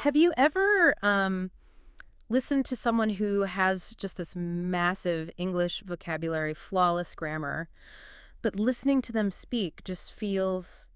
Have you ever listened to someone who has just this massive English vocabulary, flawless grammar, but listening to them speak just feels,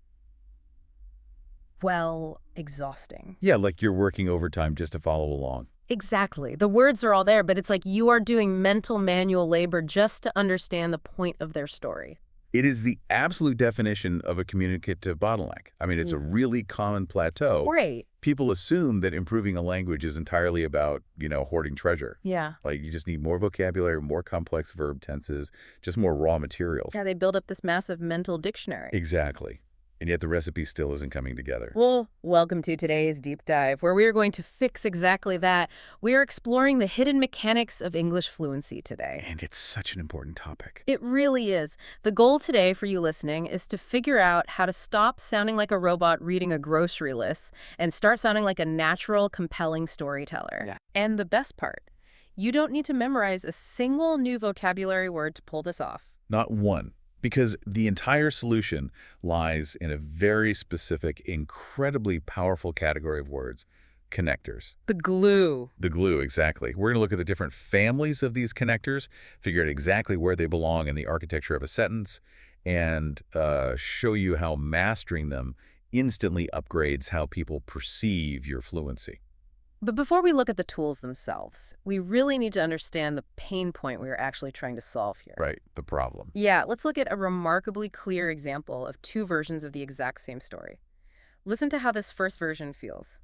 well, exhausting? Yeah, like you're working overtime just to follow along. Exactly. The words are all there, but it's like you are doing mental manual labor just to understand the point of their story. It is the absolute definition of a communicative bottleneck. I mean, it's a really common plateau. Great. People assume that improving a language is entirely about, hoarding treasure. Yeah. Like you just need more vocabulary, more complex verb tenses, just more raw materials. Yeah, they build up this massive mental dictionary. Exactly. And yet the recipe still isn't coming together. Well, welcome to today's deep dive, where we are going to fix exactly that. We are exploring the hidden mechanics of English fluency today. And it's such an important topic. It really is. The goal today for you listening is to figure out how to stop sounding like a robot reading a grocery list and start sounding like a natural, compelling storyteller. Yeah. And the best part, you don't need to memorize a single new vocabulary word to pull this off. Not one. Because the entire solution lies in a very specific, incredibly powerful category of words, connectors. The glue. The glue, exactly. We're going to look at the different families of these connectors, figure out exactly where they belong in the architecture of a sentence, and show you how mastering them instantly upgrades how people perceive your fluency. But before we look at the tools themselves, we really need to understand the pain point we are actually trying to solve here. Right, the problem. Yeah, let's look at a remarkably clear example of two versions of the exact same story. Listen to how this first version feels.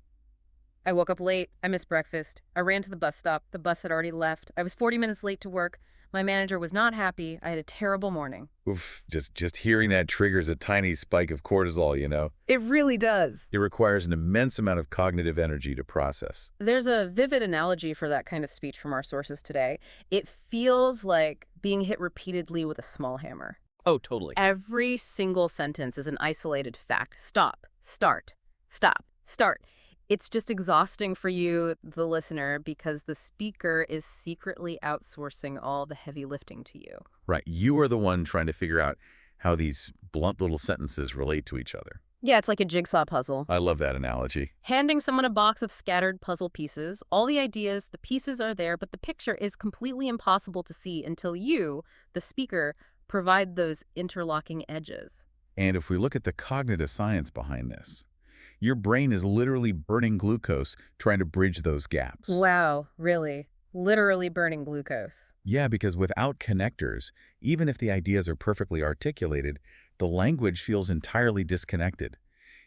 I woke up late, I missed breakfast, I ran to the bus stop, the bus had already left, I was 40 minutes late to work, my manager was not happy, I had a terrible morning. Oof, just hearing that triggers a tiny spike of cortisol, It really does. It requires an immense amount of cognitive energy to process. There's a vivid analogy for that kind of speech from our sources today. It feels like being hit repeatedly with a small hammer. Oh, totally. Every single sentence is an isolated fact. Stop, start, stop, start. It's just exhausting for you, the listener, because the speaker is secretly outsourcing all the heavy lifting to you. Right. You are the one trying to figure out how these blunt little sentences relate to each other. Yeah, it's like a jigsaw puzzle. I love that analogy. Handing someone a box of scattered puzzle pieces, all the ideas, the pieces are there, but the picture is completely impossible to see until you, the speaker, provide those interlocking edges. And if we look at the cognitive science behind this, your brain is literally burning glucose trying to bridge those gaps. Wow, really? Literally burning glucose. Yeah, because without connectors, even if the ideas are perfectly articulated, the language feels entirely disconnected.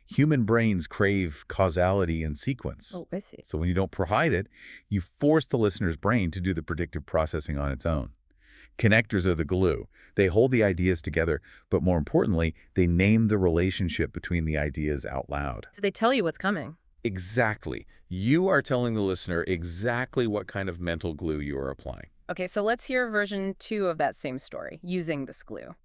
Human brains crave causality and sequence. Oh, I see. So when you don't provide it, you force the listener's brain to do the predictive processing on its own. Connectors are the glue. They hold the ideas together, but more importantly, they name the relationship between the ideas out loud. So they tell you what's coming. Exactly. You are telling the listener exactly what kind of mental glue you are applying. Okay, so let's hear version 2 of that same story, using this glue.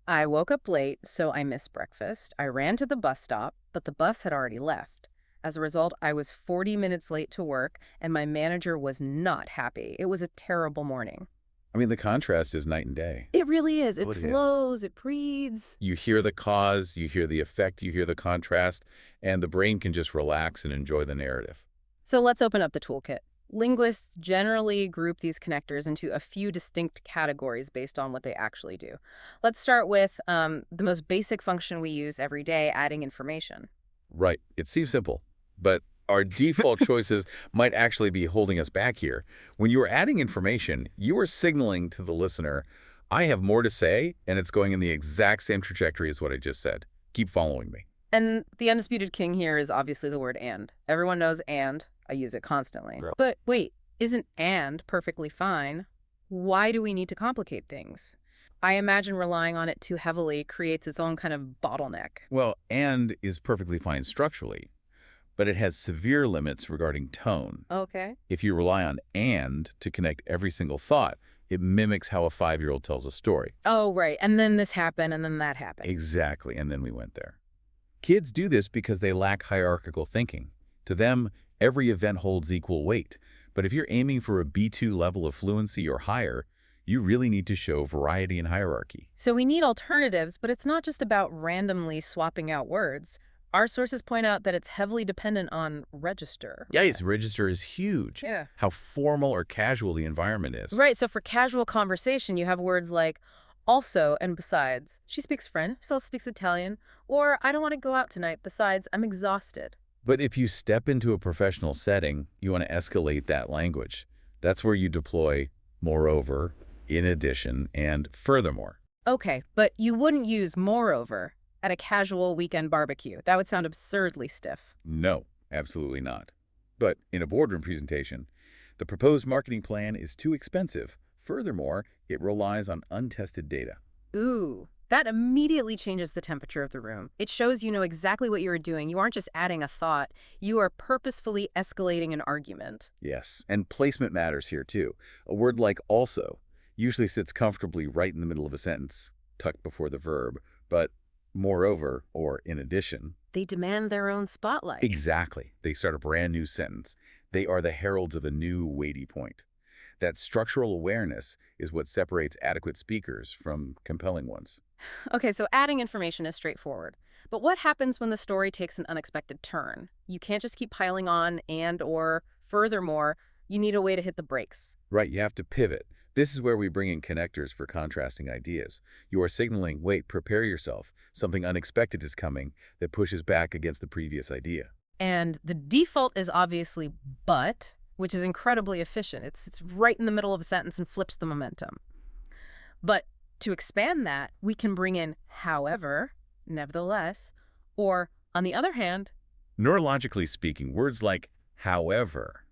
I woke up late, so I missed breakfast. I ran to the bus stop, but the bus had already left. As a result, I was 40 minutes late to work, and my manager was not happy. It was a terrible morning. I mean, the contrast is night and day. It really is. It Oh, yeah. flows, it breathes. You hear the cause, you hear the effect, you hear the contrast, and the brain can just relax and enjoy the narrative. So let's open up the toolkit. Linguists generally group these connectors into a few distinct categories based on what they actually do. Let's start with the most basic function we use every day, adding information. Right. It seems simple, but our default choices might actually be holding us back here. When you are adding information, you are signaling to the listener, I have more to say, and it's going in the exact same trajectory as what I just said. Keep following me. And the undisputed king here is obviously the word and. Everyone knows and. I use it constantly. Right. But wait, isn't and perfectly fine? Why do we need to complicate things? I imagine relying on it too heavily creates its own kind of bottleneck. Well, and is perfectly fine structurally, but it has severe limits regarding tone. Okay. If you rely on and to connect every single thought, it mimics how a 5-year-old tells a story. Oh, right. And then this happened, and then that happened. Exactly, and then we went there. Kids do this because they lack hierarchical thinking. To them, every event holds equal weight. But if you're aiming for a B2 level of fluency or higher, you really need to show variety and hierarchy. So we need alternatives, but it's not just about randomly swapping out words. Our sources point out that it's heavily dependent on register. Yeah, its register is huge. Yeah. How formal or casual the environment is. Right, so for casual conversation, you have words like also and besides. She speaks French, she also speaks Italian. Or I don't want to go out tonight, besides, I'm exhausted. But if you step into a professional setting, you want to escalate that language. That's where you deploy moreover, in addition, and furthermore. Okay, but you wouldn't use moreover at a casual weekend barbecue. That would sound absurdly stiff. No, absolutely not. But in a boardroom presentation, the proposed marketing plan is too expensive. Furthermore, it relies on untested data. Ooh, that immediately changes the temperature of the room. It shows you know exactly what you are doing. You aren't just adding a thought. You are purposefully escalating an argument. Yes, and placement matters here too. A word like also usually sits comfortably right in the middle of a sentence, tucked before the verb, but moreover, or in addition. They demand their own spotlight. Exactly. They start a brand new sentence. They are the heralds of a new weighty point. That structural awareness is what separates adequate speakers from compelling ones. Okay, so adding information is straightforward. But what happens when the story takes an unexpected turn? You can't just keep piling on and or furthermore, you need a way to hit the brakes. Right, you have to pivot. This is where we bring in connectors for contrasting ideas. You are signaling, wait, prepare yourself. Something unexpected is coming that pushes back against the previous idea. And the default is obviously but, which is incredibly efficient. It's right in the middle of a sentence and flips the momentum. But to expand that, we can bring in however, nevertheless, or on the other hand, Neurologically speaking, words like however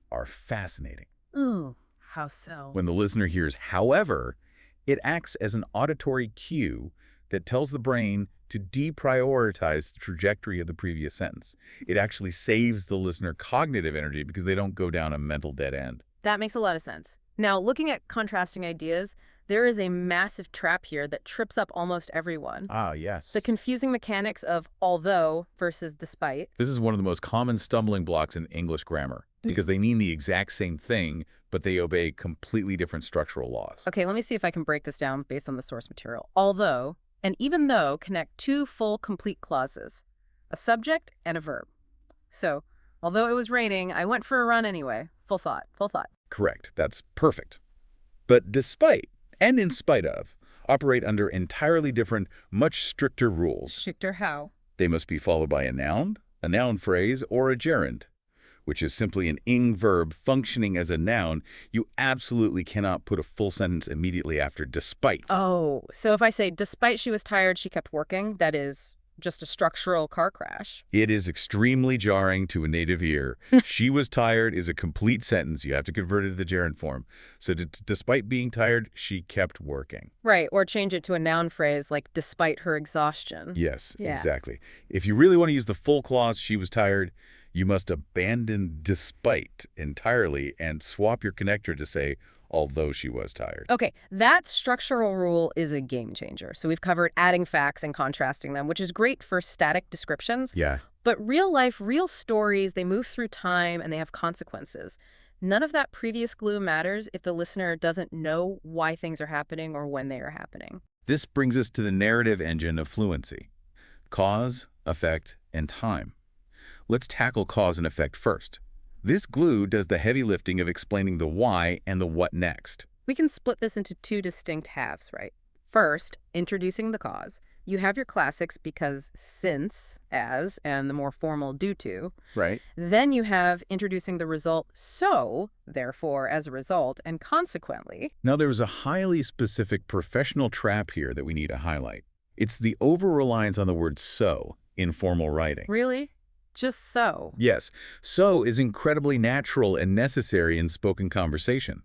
are fascinating. ooh, how so? When the listener hears however, it acts as an auditory cue that tells the brain to deprioritize the trajectory of the previous sentence. It actually saves the listener cognitive energy because they don't go down a mental dead end. That makes a lot of sense. Now, looking at contrasting ideas, there is a massive trap here that trips up almost everyone. Ah, yes. The confusing mechanics of although versus despite. This is one of the most common stumbling blocks in English grammar because they mean the exact same thing, but they obey completely different structural laws. Okay, let me see if I can break this down based on the source material. Although and even though connect two full complete clauses, a subject and a verb. So, although it was raining, I went for a run anyway. Full thought, full thought. Correct. That's perfect. But despite and in spite of operate under entirely different, much stricter rules. Stricter how? They must be followed by a noun phrase, or a gerund, which is simply an ing verb functioning as a noun. You absolutely cannot put a full sentence immediately after despite. Oh, so if I say, despite she was tired, she kept working, that is just a structural car crash. It is extremely jarring to a native ear. She was tired is a complete sentence. You have to convert it to the gerund form. So despite being tired, she kept working. Right, or change it to a noun phrase like despite her exhaustion. Yes, Yeah. exactly. If you really want to use the full clause, she was tired, you must abandon despite entirely and swap your connector to say, although she was tired. Okay, that structural rule is a game changer. So we've covered adding facts and contrasting them, which is great for static descriptions. Yeah. But real life, real stories, they move through time and they have consequences. None of that previous glue matters if the listener doesn't know why things are happening or when they are happening. This brings us to the narrative engine of fluency. Cause, effect, and time. Let's tackle cause and effect first. This glue does the heavy lifting of explaining the why and the what next. We can split this into two distinct halves, right? First, introducing the cause. You have your classics because since, as, and the more formal due to. Right. Then you have introducing the result so, therefore, as a result, and consequently. Now there's a highly specific professional trap here that we need to highlight. It's the over-reliance on the word so in formal writing. Really? Just so. Yes, so is incredibly natural and necessary in spoken conversation.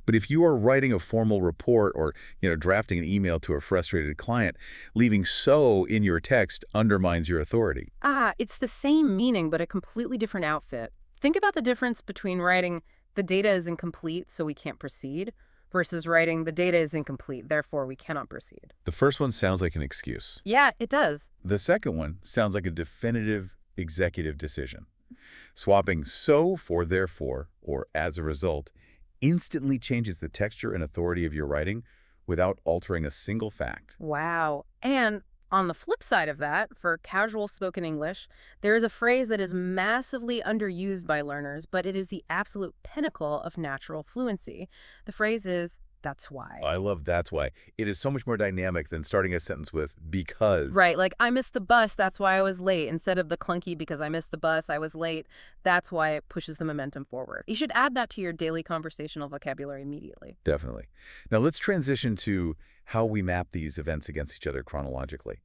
But if you are writing a formal report or, drafting an email to a frustrated client, leaving so in your text undermines your authority. Ah, it's the same meaning, but a completely different outfit. Think about the difference between writing, the data is incomplete, so we can't proceed, versus writing, the data is incomplete, therefore we cannot proceed. The first one sounds like an excuse. Yeah, it does. The second one sounds like a definitive executive decision. Swapping so for therefore or as a result instantly changes the texture and authority of your writing without altering a single fact. Wow. And On the flip side of that, for casual spoken English, there is a phrase that is massively underused by learners, but it is the absolute pinnacle of natural fluency. The phrase is, that's why. I love that's why. It is so much more dynamic than starting a sentence with because. Right, like I missed the bus, that's why I was late. Instead of the clunky because I missed the bus, I was late. That's why it pushes the momentum forward. You should add that to your daily conversational vocabulary immediately. Definitely. Now let's transition to how we map these events against each other chronologically.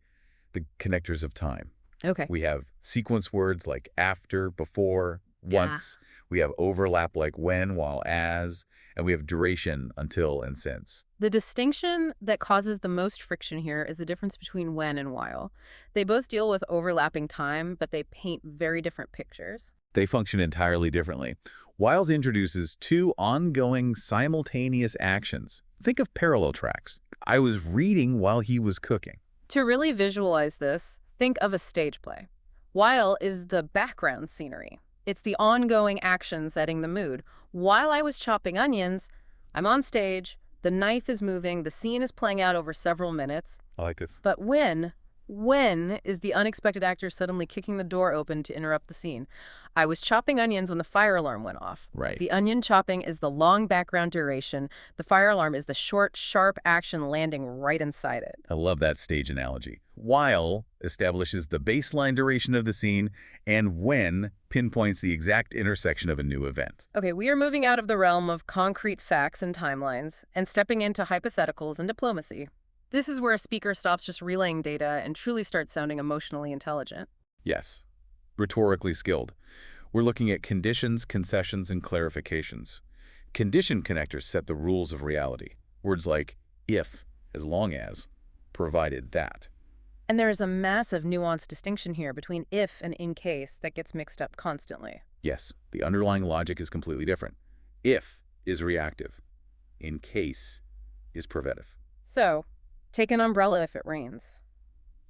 The connectors of time. Okay. We have sequence words like after, before, Yeah. once. We have overlap like when, while, as, and we have duration, until, and since. The distinction that causes the most friction here is the difference between when and while. They both deal with overlapping time, but they paint very different pictures. They function entirely differently. Whiles introduces two ongoing simultaneous actions. Think of parallel tracks. I was reading while he was cooking. To really visualize this, think of a stage play. While is the background scenery. It's the ongoing action setting the mood. While I was chopping onions, I'm on stage, the knife is moving, the scene is playing out over several minutes. I like this. But when is the unexpected actor suddenly kicking the door open to interrupt the scene? I was chopping onions when the fire alarm went off. Right. The onion chopping is the long background duration. The fire alarm is the short, sharp action landing right inside it. I love that stage analogy. While establishes the baseline duration of the scene, and when pinpoints the exact intersection of a new event. Okay, we are moving out of the realm of concrete facts and timelines and stepping into hypotheticals and diplomacy. This is where a speaker stops just relaying data and truly starts sounding emotionally intelligent. Yes. Rhetorically skilled. We're looking at conditions, concessions, and clarifications. Condition connectors set the rules of reality. Words like if, as long as, provided that. And there is a massive nuanced distinction here between if and in case that gets mixed up constantly. Yes, the underlying logic is completely different. If is reactive. In case is preventive. So, take an umbrella if it rains.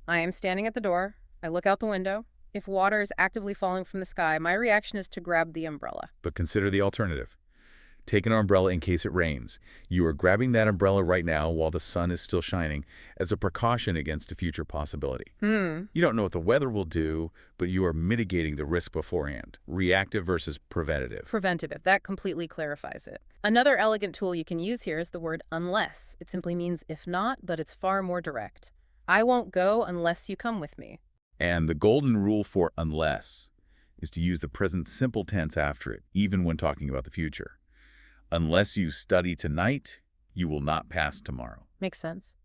I am standing at the door. I look out the window. If water is actively falling from the sky, my reaction is to grab the umbrella. But consider the alternative. Take an umbrella in case it rains. You are grabbing that umbrella right now while the sun is still shining as a precaution against a future possibility. You don't know what the weather will do, but you are mitigating the risk beforehand. Reactive versus preventative. Preventative. That completely clarifies it. Another elegant tool you can use here is the word unless. It simply means if not, but it's far more direct. I won't go unless you come with me. And the golden rule for unless is to use the present simple tense after it, even when talking about the future. Unless you study tonight, you will not pass tomorrow. Makes sense.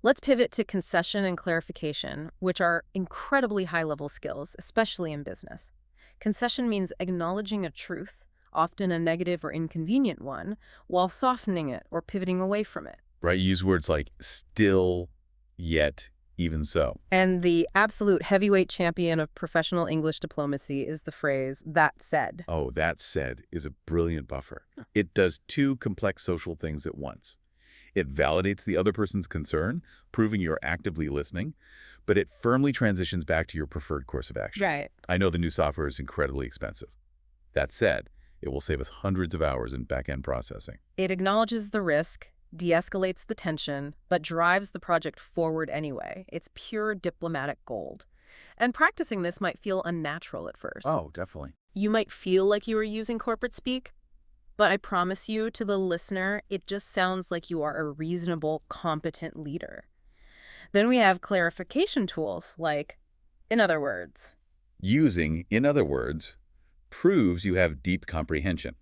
Let's pivot to concession and clarification, which are incredibly high-level skills, especially in business. Concession means acknowledging a truth, often a negative or inconvenient one, while softening it or pivoting away from it. Right? Use words like still, yet, even so. And the absolute heavyweight champion of professional English diplomacy is the phrase, that said. Oh, that said is a brilliant buffer. It does two complex social things at once. It validates the other person's concern, proving you're actively listening, but it firmly transitions back to your preferred course of action. Right. I know the new software is incredibly expensive. That said, it will save us hundreds of hours in back-end processing. It acknowledges the risk, de-escalates the tension, but drives the project forward anyway. It's pure diplomatic gold. And practicing this might feel unnatural at first. Oh, definitely. You might feel like you are using corporate speak, but I promise you, to the listener, it just sounds like you are a reasonable, competent leader. Then we have clarification tools like, in other words. Using, in other words, proves you have deep comprehension.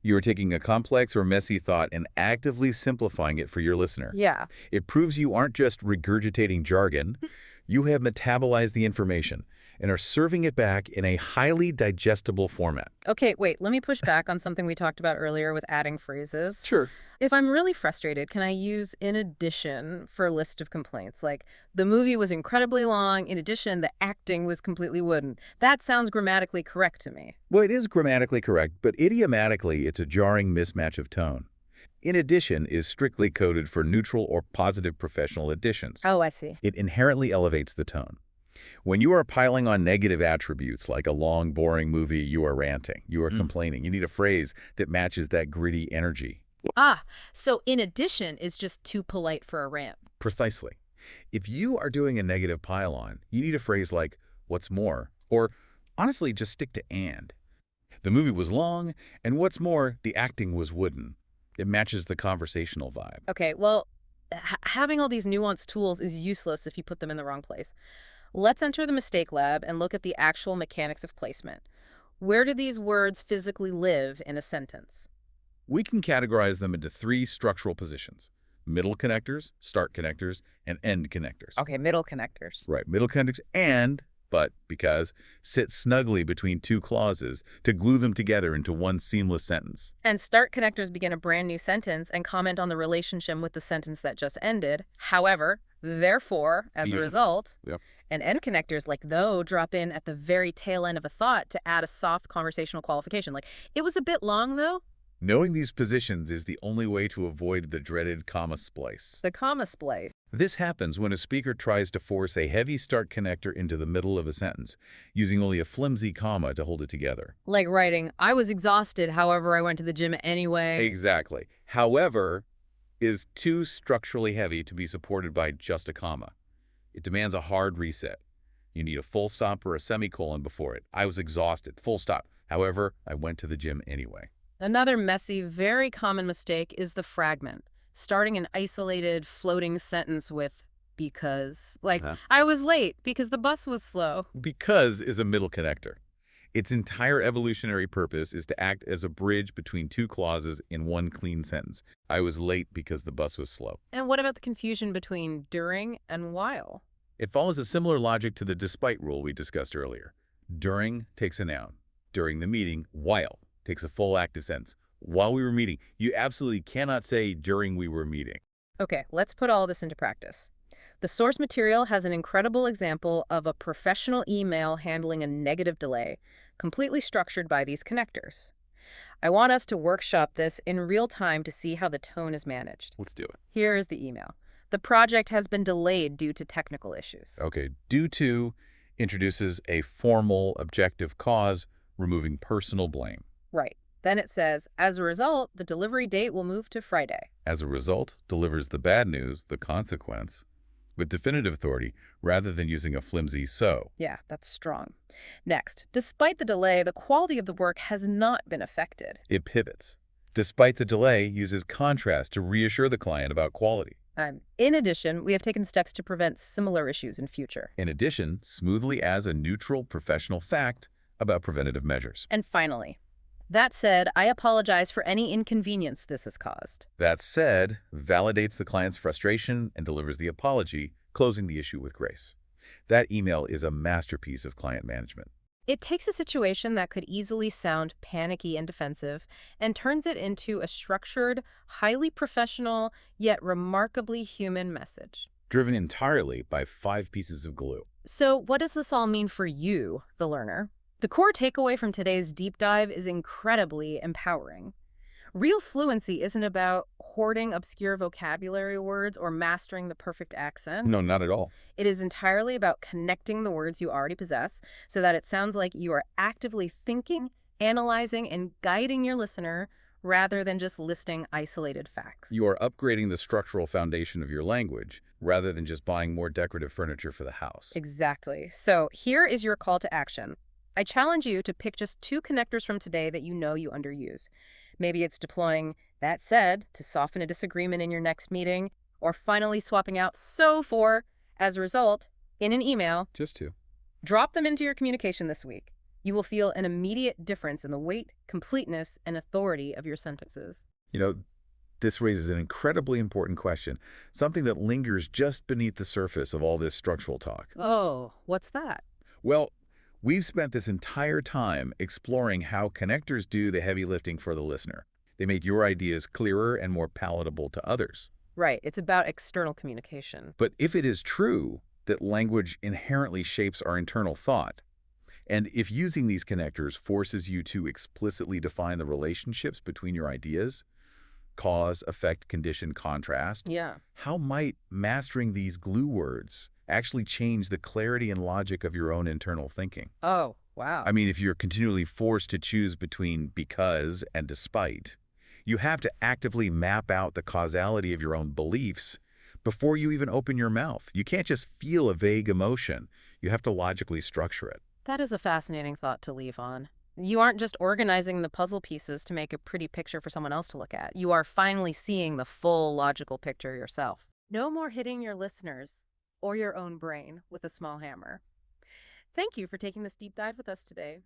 You are taking a complex or messy thought and actively simplifying it for your listener. Yeah. It proves you aren't just regurgitating jargon. You have metabolized the information and are serving it back in a highly digestible format. Okay, wait, let me push back on something we talked about earlier with adding phrases. Sure. If I'm really frustrated, can I use in addition for a list of complaints? Like, the movie was incredibly long. In addition, the acting was completely wooden. That sounds grammatically correct to me. Well, it is grammatically correct, but idiomatically, it's a jarring mismatch of tone. In addition is strictly coded for neutral or positive professional additions. Oh, I see. It inherently elevates the tone. When you are piling on negative attributes like a long, boring movie, you are ranting, you are complaining. You need a phrase that matches that gritty energy. Ah, so in addition is just too polite for a rant. Precisely. If you are doing a negative pile-on, you need a phrase like, what's more? Or honestly, just stick to and. The movie was long, and what's more, the acting was wooden. It matches the conversational vibe. Okay, well, having all these nuanced tools is useless if you put them in the wrong place. Let's enter the mistake lab and look at the actual mechanics of placement. Where do these words physically live in a sentence? We can categorize them into three structural positions: middle connectors, start connectors, and end connectors. Okay, middle connectors. Right, middle connectors and, but, because, sit snugly between two clauses to glue them together into one seamless sentence. And start connectors begin a brand new sentence and comment on the relationship with the sentence that just ended. However, therefore, as a Yeah. result, Yep. and end connectors like though drop in at the very tail end of a thought to add a soft conversational qualification. Like, it was a bit long though. Knowing these positions is the only way to avoid the dreaded comma splice. The comma splice. This happens when a speaker tries to force a heavy start connector into the middle of a sentence, using only a flimsy comma to hold it together. Like writing, I was exhausted, however, I went to the gym anyway. Exactly. However, is too structurally heavy to be supported by just a comma. It demands a hard reset. You need a full stop or a semicolon before it. I was exhausted. Full stop. However, I went to the gym anyway. Another messy, very common mistake is the fragment, starting an isolated, floating sentence with because. Like, I was late because the bus was slow. Because is a middle connector. Its entire evolutionary purpose is to act as a bridge between two clauses in one clean sentence. I was late because the bus was slow. And what about the confusion between during and while? It follows a similar logic to the despite rule we discussed earlier. During takes a noun. During the meeting, while takes a full active sentence. While we were meeting, you absolutely cannot say during we were meeting. Okay, let's put all this into practice. The source material has an incredible example of a professional email handling a negative delay, completely structured by these connectors. I want us to workshop this in real time to see how the tone is managed. Let's do it. Here is the email. The project has been delayed due to technical issues. Okay, due to introduces a formal objective cause, removing personal blame. Right. Then it says, as a result, the delivery date will move to Friday. As a result, delivers the bad news, the consequence, with definitive authority rather than using a flimsy so. Yeah, that's strong. Next, despite the delay, the quality of the work has not been affected. It pivots. Despite the delay, uses contrast to reassure the client about quality. In addition, we have taken steps to prevent similar issues in future. In addition, smoothly adds a neutral professional fact about preventative measures. And finally, that said, I apologize for any inconvenience this has caused. That said, validates the client's frustration and delivers the apology, closing the issue with grace. That email is a masterpiece of client management. It takes a situation that could easily sound panicky and defensive and turns it into a structured, highly professional, yet remarkably human message. Driven entirely by 5 pieces of glue. So what does this all mean for you, the learner? The core takeaway from today's deep dive is incredibly empowering. Real fluency isn't about hoarding obscure vocabulary words or mastering the perfect accent. No, not at all. It is entirely about connecting the words you already possess so that it sounds like you are actively thinking, analyzing, and guiding your listener rather than just listing isolated facts. You are upgrading the structural foundation of your language rather than just buying more decorative furniture for the house. Exactly. So here is your call to action. I challenge you to pick just 2 connectors from today that you know you underuse. Maybe it's deploying that said to soften a disagreement in your next meeting, or finally swapping out so for as a result in an email. Just 2. Drop them into your communication this week. You will feel an immediate difference in the weight, completeness, and authority of your sentences. You know, this raises an incredibly important question, something that lingers just beneath the surface of all this structural talk. Oh, what's that? Well, we've spent this entire time exploring how connectors do the heavy lifting for the listener. They make your ideas clearer and more palatable to others. Right, it's about external communication. But if it is true that language inherently shapes our internal thought, and if using these connectors forces you to explicitly define the relationships between your ideas, cause, effect, condition, contrast, Yeah. how might mastering these glue words actually change the clarity and logic of your own internal thinking? Oh, wow. I mean, if you're continually forced to choose between because and despite, you have to actively map out the causality of your own beliefs before you even open your mouth. You can't just feel a vague emotion. You have to logically structure it. That is a fascinating thought to leave on. You aren't just organizing the puzzle pieces to make a pretty picture for someone else to look at. You are finally seeing the full logical picture yourself. No more hitting your listeners or your own brain with a small hammer. Thank you for taking this deep dive with us today.